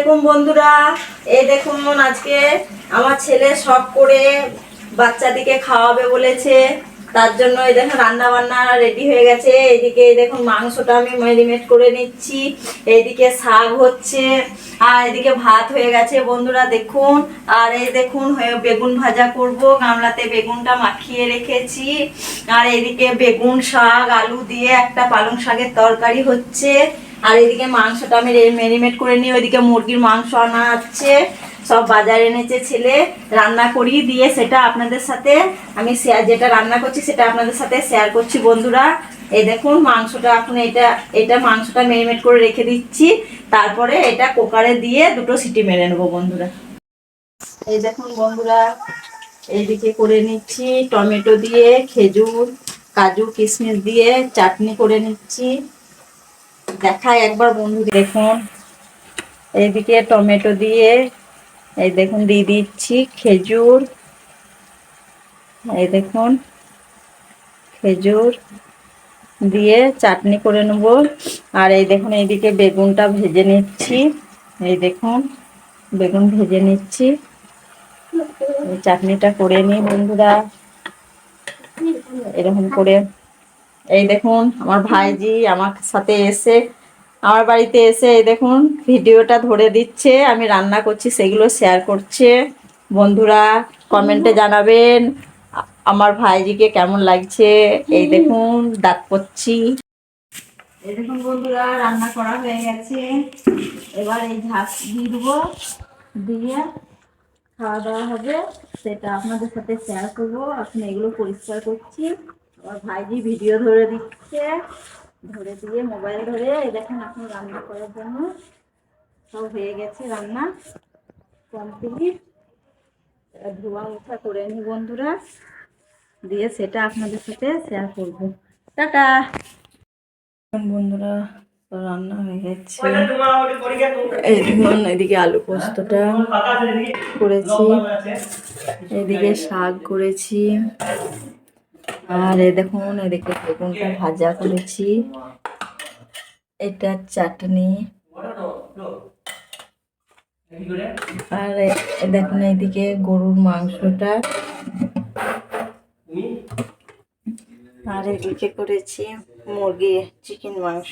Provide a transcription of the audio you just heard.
আলাইকুম বন্ধুরা, এই দেখুন আজকে আমার ছেলে শখ করে বাচ্চাদিকে খাওয়াবে বলেছে। তার জন্য এই দেখুন রান্না বান্না রেডি হয়ে গেছে। এইদিকে এই দেখুন মাংসটা আমি ম্যারিনেট করে নিচ্ছি, এইদিকে শাক হচ্ছে আর এদিকে ভাত হয়ে গেছে বন্ধুরা দেখুন। আর এই দেখুন বেগুন ভাজা করব, গামলাতে বেগুনটা মাখিয়ে রেখেছি। আর এইদিকে বেগুন শাক আলু দিয়ে একটা পালং শাকের তরকারি হচ্ছে। আর এদিকে মাংসটা আমি ম্যারিনেট করে নিই। ওইদিকে মুরগির মাংস আনা আছে, সব বাজারে এনেছে ছেলে। রান্না করি দিয়ে সেটা আপনাদের সাথে আমি যেটা রান্না করছি সেটা আপনাদের সাথে শেয়ার করছি বন্ধুরা। এই দেখুন মাংসটা এখন এটা মাংসটা ম্যারিনেট করে রেখে দিচ্ছি, তারপরে এটা কুকারে দিয়ে দুটো সিটি মেরে নেবো বন্ধুরা। এই দেখুন বন্ধুরা, এইদিকে করে নিচ্ছি টমেটো দিয়ে, খেজুর কাজু কিশমিশ দিয়ে চাটনি করে নিচ্ছি। দেখায় একবার বন্ধু দেখুন, এইদিকে টমেটো দিয়ে এই দেখুন দিয়ে দিচ্ছি খেজুর। এই দেখুন খেজুর দিয়ে চাটনি করে নেব। আর এই দেখুন এইদিকে বেগুনটা ভেজে নিচ্ছি। এই দেখুন বেগুন ভেজে নিচ্ছি, এই চাটনিটা করে নিই বন্ধুরা এরকম করে। এই দেখুন আমার ভাইজি আমার সাথে এসে আমার বাড়িতে এসে এই দেখুন ভিডিওটা ধরে দিচ্ছে, আমি রান্না করছি সেগুলো শেয়ার করছে। বন্ধুরা কমেন্টে জানাবেন আমার ভাইজিকে কেমন লাগছে। এই দেখুন দাঁত করছি। এই দেখুন বন্ধুরা রান্না করা হয়ে গেছে, এবার এই ঝাঁস দিয়ে দেবো, দিয়ে খাওয়া দাওয়া হবে, সেটা আপনাদের সাথে শেয়ার করবো। এখন এগুলো পরিষ্কার করছি, আমার ভাইজি ভিডিও ধরে দিচ্ছে, ধরে দিয়ে মোবাইল ধরে। এই দেখুন এখন রান্না করার জন্য সব হয়ে গেছে, রান্না কমপ্লিট। ধোয়া মোছা করে নি বন্ধুরা, দিয়ে সেটা আপনাদের সাথে শেয়ার করবো। টাটা বন্ধুরা, রান্না হয়ে গেছে। এই দেখুন এদিকে আলু পোস্তটা করেছি, এদিকে শাক করেছি, আর এই দেখুন এদিকে বেগুনটা ভাজা করেছি, এটা চাটনি। আর দেখুন এইদিকে গরুর মাংসটা, আর এদিকে করেছি মুরগি চিকেন মাংস।